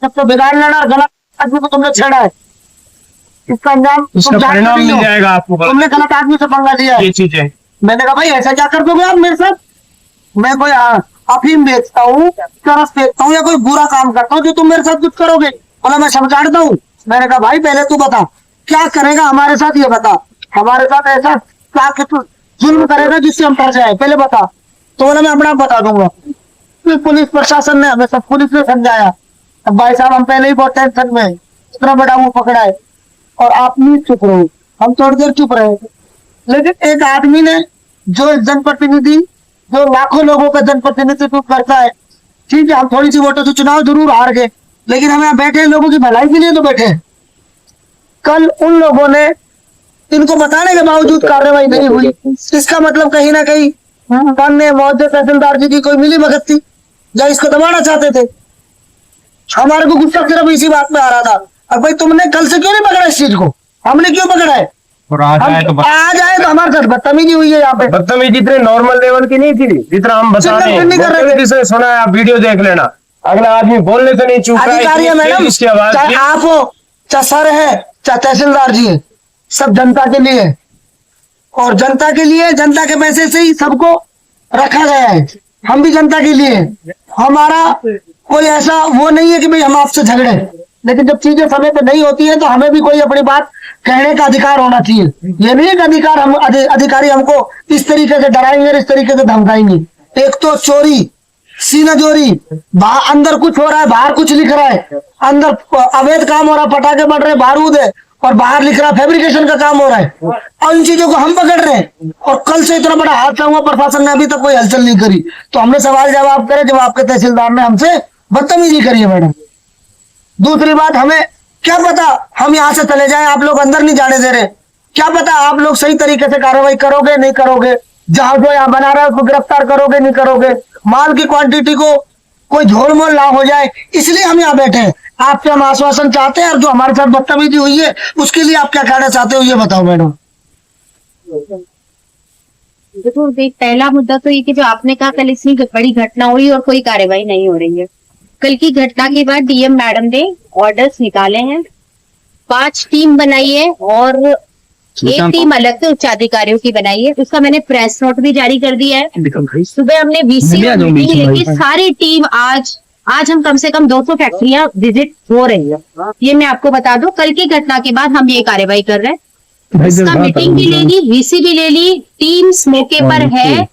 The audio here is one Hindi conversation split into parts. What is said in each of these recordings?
सबको बिगाड़ लेना, गलत आदमी को तुमने छेड़ा है, इसका अंजाम इसका परिणाम मिल जाएगा आपको। तुमने गलत आदमी से पंगा लिया है। ये चीज है। मैंने कहा भाई ऐसा क्या कर दोगे आप मेरे साथ, मैं कोई अफीम बेचता हूँ, चरस बेचता हूँ या कोई बुरा काम करता हूँ जो तुम मेरे साथ कुछ करोगे? बोला मैं समझाता हूँ। मैंने कहा भाई पहले तू बता क्या करेगा हमारे साथ, ये बता हमारे साथ ऐसा क्या कि तू जुल्म करेगा जिससे हम डर जाए, पहले बता। तो बोला मैं अपना बता दूंगा। फिर पुलिस प्रशासन ने हमें, सब पुलिस ने समझाया। अब भाई साहब हम पहले ही बहुत टेंशन में, इतना बड़ा वो पकड़ा है और आप नहीं चुप रहे। हम थोड़ी देर चुप रहे, लेकिन एक आदमी ने जो जनप्रतिनिधि, जो लाखों लोगों का जनप्रतिनिधित्व करता है, ठीक है हम थोड़ी सी वोटों से चुनाव जरूर हार गए, लेकिन हम यहाँ बैठे लोगों की भलाई के लिए तो बैठे। कल उन लोगों ने इनको बताने के बावजूद कार्रवाई नहीं हुई, इसका मतलब कहीं ना कहीं माननीय महोदय तहसीलदार जी की कोई मिली भगत थी या इसको दबाना चाहते थे। हमारे को गुस्सा सिर्फ इसी बात में आ रहा था, अब भाई तुमने कल से क्यों नहीं पकड़ा इस चीज को, हमने क्यों पकड़ा है? और आ जाए तो हमारे साथ बदतमीजी हुई है यहाँ पे। बदतमीजी इतने नॉर्मल लेवल की नहीं थी जितना हम बता रहे हैं। से सुना है, आप वीडियो देख लेना। अगला आदमी बोलने से नहीं चूक रहा है मैडम, चाहे आप हो, चाहे सर है, चाहे तहसीलदार जी है, सब जनता के लिए और जनता के लिए, जनता के पैसे से ही सबको रखा गया है। हम भी जनता के लिए, हमारा कोई ऐसा वो नहीं है कि भाई हम आपसे झगड़े, लेकिन जब चीजें समय पे नहीं होती है तो हमें भी कोई अपनी बात कहने का अधिकार होना चाहिए। ये नहीं है कि अधिकार हम अधिकारी हमको इस तरीके से डराएंगे, इस तरीके से धमकाएंगे। एक तो चोरी, सीना चोरी, अंदर कुछ हो रहा है बाहर कुछ लिख रहा है, अंदर अवैध काम हो रहा है, पटाखे बढ़ रहे, बारूद है, और बाहर लिख रहा है फैब्रिकेशन का काम हो रहा है, और इन चीजों को हम पकड़ रहे हैं। और कल से इतना बड़ा हादसा हुआ, प्रशासन ने अभी तक कोई हलचल नहीं करी, तो हमने सवाल जवाब करे जब आपके तहसीलदार ने हमसे बदतमीजी करी है मैडम। दूसरी बात, हमें क्या पता हम यहाँ से चले जाएं, आप लोग अंदर नहीं जाने दे रहे, क्या पता आप लोग सही तरीके से कार्रवाई करोगे नहीं करोगे, जहां जो यहाँ बना रहा है उसको गिरफ्तार करोगे नहीं करोगे, माल की क्वांटिटी को कोई झोलमोल ना हो जाए, इसलिए हम यहाँ बैठे हैं। आपसे हम आश्वासन चाहते हैं, और जो हमारे साथ बदतमीजी हुई है उसके लिए आप क्या कहना चाहते हो ये बताओ मैडम। देखो पहला मुद्दा तो ये कि जो आपने कहा कल इतनी बड़ी घटना हुई और कोई कार्रवाई नहीं हो रही है। कल की घटना के बाद डीएम मैडम ने ऑर्डर्स निकाले हैं, 5 टीम बनाई है और एक टीम अलग से उच्चाधिकारियों की बनाई है। उसका मैंने प्रेस नोट भी जारी कर दिया है। सुबह हमने वीसी मीटिंग लेके सारी टीम, आज हम कम से कम 200 फैक्ट्रियां विजिट हो रही है। ये मैं आपको बता दूं, कल की घटना के बाद हम ये कार्रवाई कर रहे हैं। इसका मीटिंग भी ले ली, वीसी भी ले ली, टीम्स मौके पर है,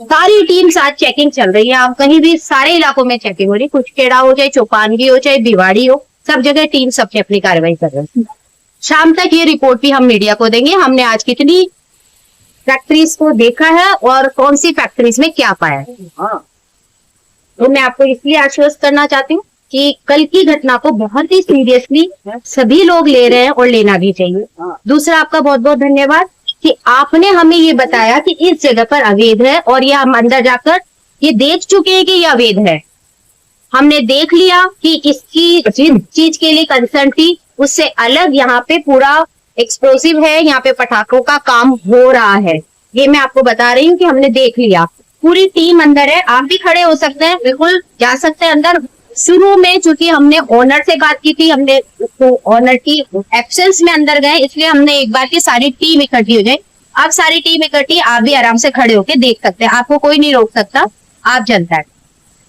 सारी टीम्स आज चेकिंग चल रही है। आप कहीं भी सारे इलाकों में चेकिंग हो रही है, कुछ खेड़ा हो चाहे चौपानगी हो चाहे भिवाड़ी हो, सब जगह टीम सबसे अपनी कार्रवाई कर रहे हैं। शाम तक ये रिपोर्ट भी हम मीडिया को देंगे, हमने आज कितनी फैक्ट्रीज को देखा है और कौन सी फैक्ट्रीज में क्या पाया है। तो मैं आपको इसलिए आश्वस्त करना चाहती हूँ कि कल की घटना को बहुत ही सीरियसली सभी लोग ले रहे हैं और लेना भी चाहिए। दूसरा, आपका बहुत बहुत धन्यवाद कि आपने हमें ये बताया कि इस जगह पर अवैध है, और ये हम अंदर जाकर ये देख चुके हैं कि ये अवैध है। हमने देख लिया कि इसकी जिस चीज के लिए कंसर्न थी उससे अलग यहाँ पे पूरा एक्सप्लोसिव है, यहाँ पे पटाखों का काम हो रहा है। ये मैं आपको बता रही हूँ कि हमने देख लिया, पूरी टीम अंदर है। आप भी खड़े हो सकते हैं, बिल्कुल जा सकते हैं अंदर। शुरू में चूंकि हमने ओनर से बात की थी, हमने ओनर की एब्सेंस में अंदर गए, इसलिए हमने एक बार की सारी टीम इकट्ठी हो जाए। अब सारी टीम इकट्ठी, आप भी आराम से खड़े होके देख सकते हैं, आपको कोई नहीं रोक सकता, आप जनता है,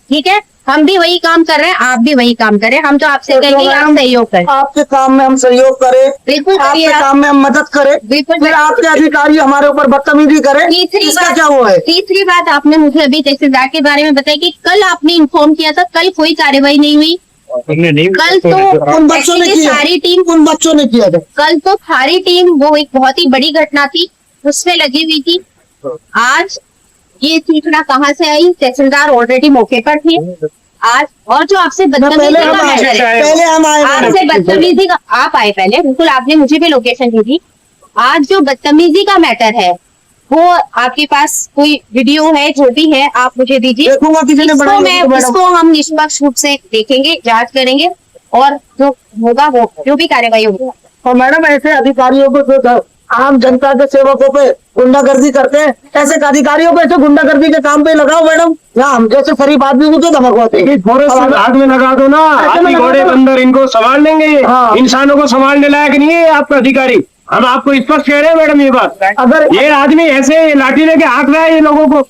ठीक है। हम भी वही काम कर रहे हैं, आप भी वही काम करें। हम तो आपसे कहेंगे आप सहयोग करें, आपके काम में हम सहयोग करें, बिल्कुल आपके काम में हम मदद करें, बिल्कुल। फिर आपके अधिकारी हमारे ऊपर बदतमीजी करें, इसका क्या हुआ है? तीसरी बात आपने मुझे अभी तहसीलदार के बारे में बताई कि कल आपने इन्फॉर्म किया था, कल कोई कार्रवाई नहीं हुई। कल तो उन बच्चों ने किया, सारी टीम, उन बच्चों ने किया था। कल तो सारी टीम, वो एक बहुत ही बड़ी घटना थी, उसमें लगी हुई थी। आज ये सूचना कहाँ से आई? तहसीलदार ऑलरेडी मौके पर थे आज। और जो आपसे बदतमीजी का मैटर है, पहले हम आए, आपसे बदतमीजी का, आप आए पहले, बिल्कुल आपने मुझे भी लोकेशन दी थी। आज जो बदतमीजी का मैटर है वो आपके पास कोई वीडियो है, जो भी है आप मुझे दीजिए, इसको हम निष्पक्ष रूप से देखेंगे, जांच करेंगे और जो होगा वो जो भी कार्रवाई होगी। और मैडम ऐसे अधिकारियों को जो आम जनता के सेवकों पे गुंडागर्दी करते हैं, ऐसे अधिकारियों को ऐसे गुंडागर्दी के काम पे लगाओ मैडम। यहाँ हम जैसे शरीफ आदमी को तो धमकवाते हैं। फॉरेस्ट विभाग में लगा दो ना, हाथी घोड़े बंदर इनको संभाल लेंगे। हाँ। इंसानों को संभालने लायक नहीं है आपका अधिकारी। हम आपको स्पष्ट कह रहे हैं मैडम ये बात। अगर ये आदमी ऐसे लाठी लेके हाँक रहा है ये लोगों को।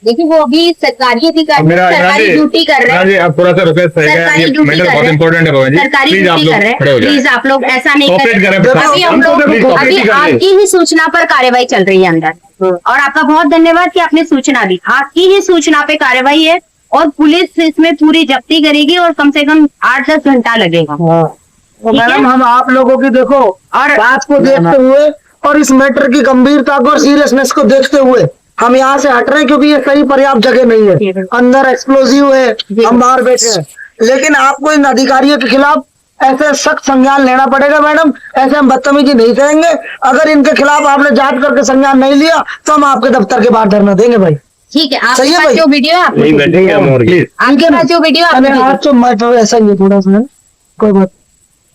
देखिए वो अभी सरकारी अधिकारी सरकारी ड्यूटी कर रहे हैं, आप थोड़ा सा रिक्वेस्ट सरकारी ड्यूटी कर रहे हैं, इम्पोर्टेंट है भगवान जी, सरकारी प्लीज आप ड्यूटी लोग कर रहे खड़े हो हैं, जाए। प्लीज आप लोग ऐसा नहीं Cooperate करें। करें, अभी हम लोग please cooperate अभी करें। आपकी ही सूचना पर कार्रवाई चल रही है अंदर, और आपका बहुत धन्यवाद कि आपने सूचना दी। आपकी ही सूचना पे कार्रवाई है और पुलिस इसमें पूरी जब्ती करेगी और कम से कम 8-10 घंटा लगेगा। तो मैडम हम आप लोगों की देखो और बात को देखते हुए और इस मैटर की गंभीरता को और सीरियसनेस को देखते हुए हम यहाँ से हट रहे हैं, क्योंकि ये सही पर्याप्त जगह नहीं है। अंदर एक्सप्लोजिव है, हम बाहर बैठे हैं, लेकिन आपको इन अधिकारियों के खिलाफ ऐसे सख्त संज्ञान लेना पड़ेगा मैडम। ऐसे हम बदतमीजी नहीं करेंगे। अगर इनके खिलाफ आपने जांच करके संज्ञान नहीं लिया तो हम आपके दफ्तर के बाहर धरना देंगे भाई। ठीक है, सही आपके है पास भाई। जो वीडियो है आपने प्लीज आपके पास जो वीडियो है अरे आपने आज तो मैं तो ऐसा ही है थोड़ा सा, कोई बात।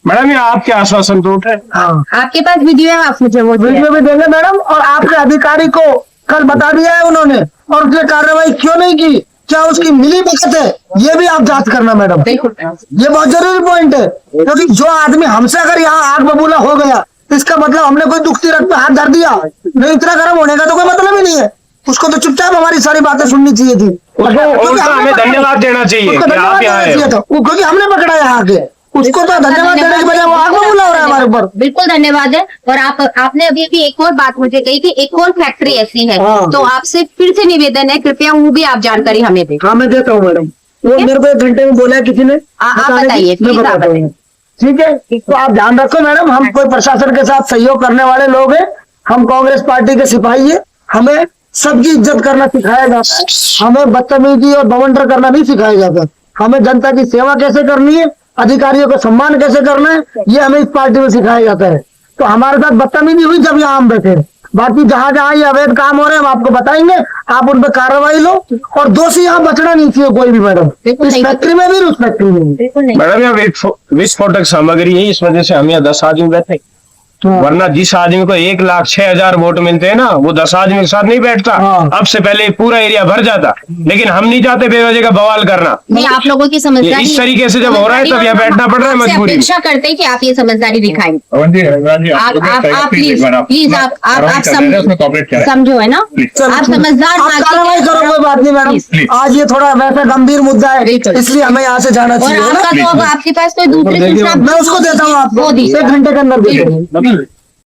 मैडम ये आपके आश्वासन तो उठे। हाँ आपके पास वीडियो है, आप मुझे वो दिया। वीडियो भी देंगे मैडम। और आपके अधिकारी को कल बता दिया है उन्होंने, और उसने कार्रवाई क्यों नहीं की, क्या उसकी मिली भगत है, ये भी आप जांच करना मैडम। ये बहुत जरूरी पॉइंट है, क्योंकि जो आदमी हमसे अगर यहाँ आग बबूला हो गया, इसका मतलब हमने कोई दुखती रख पे हाथ धर दिया नहीं। इतना गर्म होने का तो कोई मतलब ही नहीं है। उसको तो चुपचाप हमारी सारी बातें सुननी चाहिए थी। उसका हमें धन्यवाद देना चाहिए उसको कि धन्यवाद आप देना यहाँ आए चाहिए हो। था, क्योंकि हमने पकड़ा है यहाँ के। उसको तो धन्यवाद देने के बजाय वो आग बबूला हो रहा है हमारे ऊपर। बिल्कुल धन्यवाद है। और आपने अभी भी एक और बात मुझे कही कि एक और फैक्ट्री ऐसी है, हाँ। तो आपसे फिर से निवेदन है, कृपया वो भी आप जानकारी हमें दें। हाँ मैं देता हूँ मैडम, वो मेरे को 1 घंटे में बोला है किसी ने। आप बताने की, बताइए, मैं प्लीज आप बताता हूँ। ठीक है, तो आप ध्यान रखो मैडम, हम कोई प्रशासन के साथ सहयोग करने वाले लोग हैं। हम कांग्रेस पार्टी के सिपाही हैं। हमें सबकी इज्जत करना सिखाया जाता है, हमें बदतमीजी और बवंडर करना नहीं सिखाया जाता। हमें जनता की सेवा कैसे करनी है, अधिकारियों का सम्मान कैसे करना है, ये हमें इस पार्टी में सिखाया जाता है। तो हमारे साथ बदतमीजी हुई जब यहाँ हम बैठे। बाकी जहाँ जहाँ ये अवैध काम हो रहे हैं हम आपको बताएंगे, आप उन पर कार्रवाई लो। और दोषी यहाँ बचना नहीं चाहिए कोई भी मैडम, बिल्कुल इस नहीं। फैक्ट्री में भी, उस फैक्ट्री में भी। बिल्कुल नहीं। मैडम यहाँ विस्फोटक सामग्री है, इस वजह से हम यहाँ 10 आदमी बैठे। वरना जिस आदमी को 1,06,000 वोट मिलते हैं ना, वो 10 आदमी के साथ नहीं बैठता। हाँ। अब से पहले पूरा एरिया भर जाता, लेकिन हम नहीं चाहते बेवजह का बवाल करना। नहीं, आप लोगों की समझदारी इस तरीके से जब हो रहा है तब यहाँ बैठना पड़ रहा है आपसे मजबूरी में। अपेक्षा करते हैं कि आप ये समझदारी दिखाएं। भगवान जी आप प्लीज आप समझो, है ना, आप समझदार आप कार्रवाई करो, कोई बात नहीं मैडम। Please. आज ये थोड़ा वैसे गंभीर मुद्दा है, बिल्कुल। इसलिए हमें यहाँ से जाना और चाहिए आपका ना। तो अब आपके पास कोई दूसरी सूचना मैं उसको देता हूँ आपको, वो दीजिए। 1 घंटे के अंदर दे दूंगा।